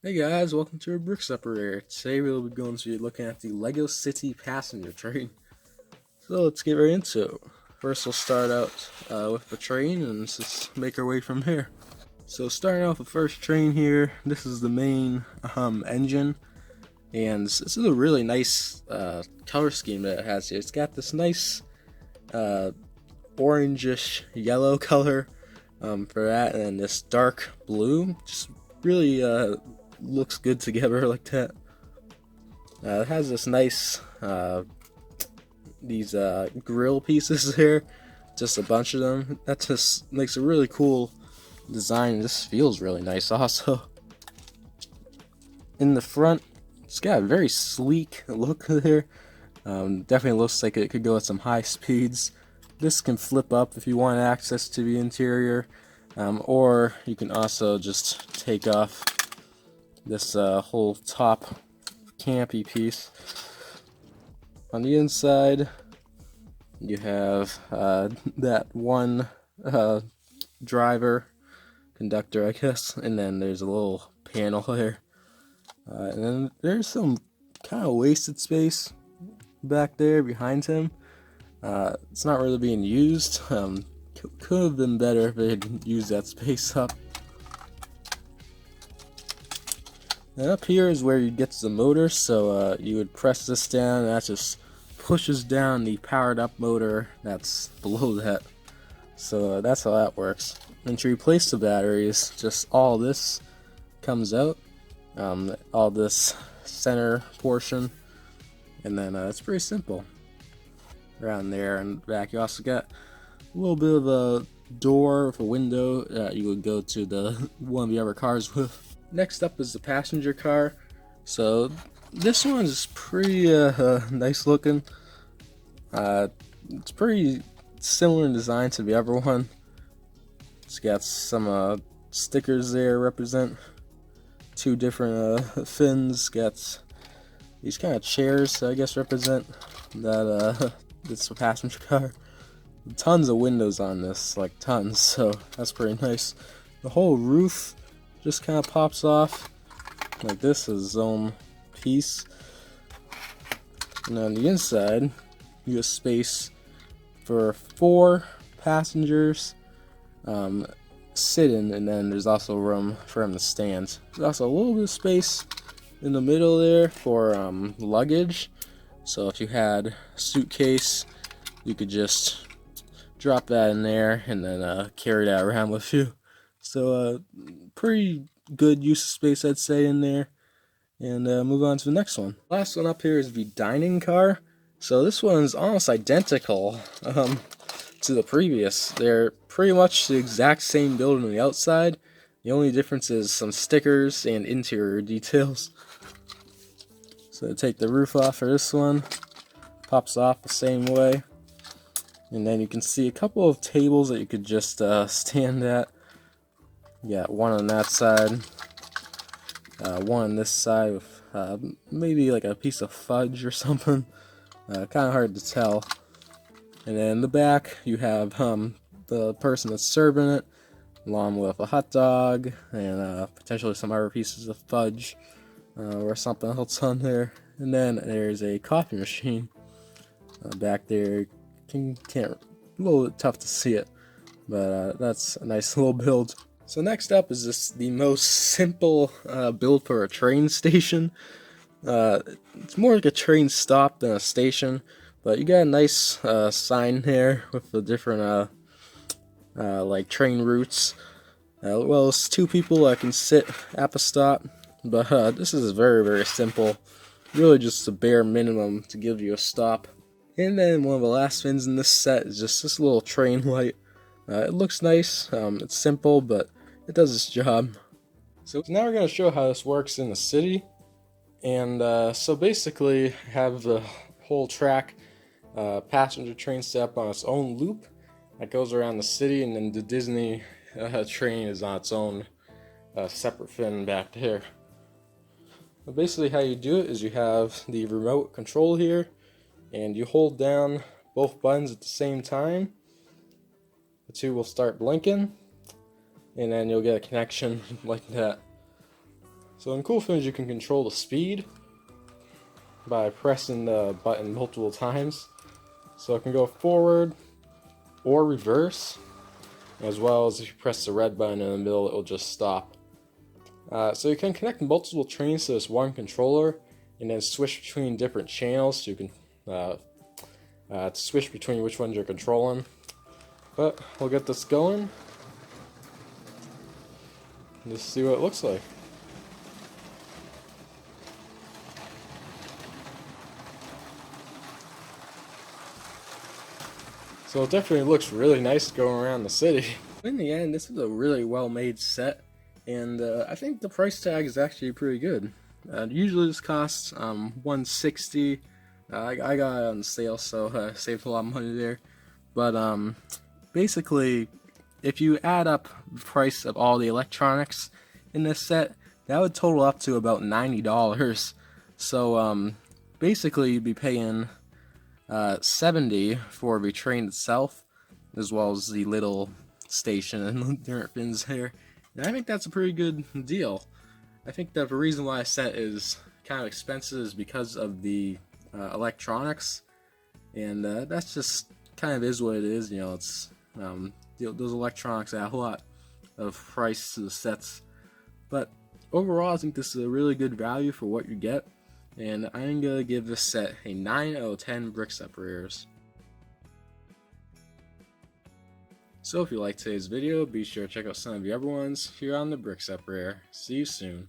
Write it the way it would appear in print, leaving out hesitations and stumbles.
Hey guys, welcome to a Brick Separator. Today we'll be going to be looking at the Lego City passenger train. So let's get right into it. First we'll start out with the train and let's just make our way from here. So starting off with the first train here, this is the main engine. And this is a really nice color scheme that it has here. It's got this nice orangish yellow color for that, and then this dark blue. Just really looks good together like that. It has this nice these grill pieces here, just a bunch of them. That just makes a really cool design. This feels really nice also. In the front, it's got a very sleek look there. Definitely looks like it could go at some high speeds. This can flip up if you want access to the interior, or you can also just take off this whole top campy piece. On the inside, you have that one driver, conductor, I guess, and then there's a little panel here. And then there's some kind of wasted space back there behind him. It's not really being used. Could have been better if they had used that space up. And up here is where you get to the motor, so you would press this down, and that just pushes down the powered up motor that's below that. So that's how that works. And to replace the batteries, just all this comes out, all this center portion, and then it's pretty simple. Around there and back, you also got a little bit of a door with a window that you would go to the one of the other cars with. Next up is the passenger car. So this one is pretty nice looking. It's pretty similar in design to the other one. It's got some stickers there represent two different fins. Got these kind of chairs, I guess, represent that it's a passenger car. Tons of windows on this, like tons, so that's pretty nice. The whole roof just kind of pops off like this is its own piece. And on the inside, you have space for 4 passengers sitting, and then there's also room for them to stand. There's also a little bit of space in the middle there for luggage. So if you had a suitcase, you could just drop that in there and then carry that around with you. So pretty good use of space, I'd say, in there. And move on to the next one. Last one up here is the dining car. So this one's almost identical to the previous. They're pretty much the exact same build on the outside. The only difference is some stickers and interior details. So take the roof off for this one. Pops off the same way. And then you can see a couple of tables that you could just stand at. You got one on that side, one on this side with maybe like a piece of fudge or something. Kind of hard to tell. And then in the back you have the person that's serving it, along with a hot dog and potentially some other pieces of fudge or something else on there. And then there's a coffee machine back there. Can't a little bit tough to see it, but that's a nice little build. So next up is the most simple build for a train station. It's more like a train stop than a station, but you got a nice sign there with the different like train routes. Well, it's 2 people that can sit at the stop, but this is very, very simple. Really just the bare minimum to give you a stop. And then one of the last things in this set is just this little train light. It looks nice, it's simple, but it does its job. So now we're going to show how this works in the city. And so basically have the whole track passenger train set up on its own loop that goes around the city, and then the Disney train is on its own separate fin back there. But basically how you do it is you have the remote control here, and you hold down both buttons at the same time. The 2 will start blinking, and then you'll get a connection like that. So the cool thing is you can control the speed by pressing the button multiple times. So it can go forward or reverse, as well as if you press the red button in the middle, it will just stop. So you can connect multiple trains to this one controller and then switch between different channels, so you can switch between which ones you're controlling. But we'll get this going. Just see what it looks like. So it definitely looks really nice going around the city. In the end, this is a really well made set, and I think the price tag is actually pretty good. Usually this costs $160. I got it on sale, so I saved a lot of money there. But basically, if you add up the price of all the electronics in this set, that would total up to about $90. So basically, you'd be paying $70 for the train itself, as well as the little station and different things there. And I think that's a pretty good deal. I think that the reason why a set is kind of expensive is because of the electronics, and that's just kind of is what it is. You know, it's those electronics add a lot of price to the sets, but overall, I think this is a really good value for what you get, and I'm gonna give this set a 9 out of 10 brick separators. So if you liked today's video, be sure to check out some of the other ones here on the Brick Separator. See you soon.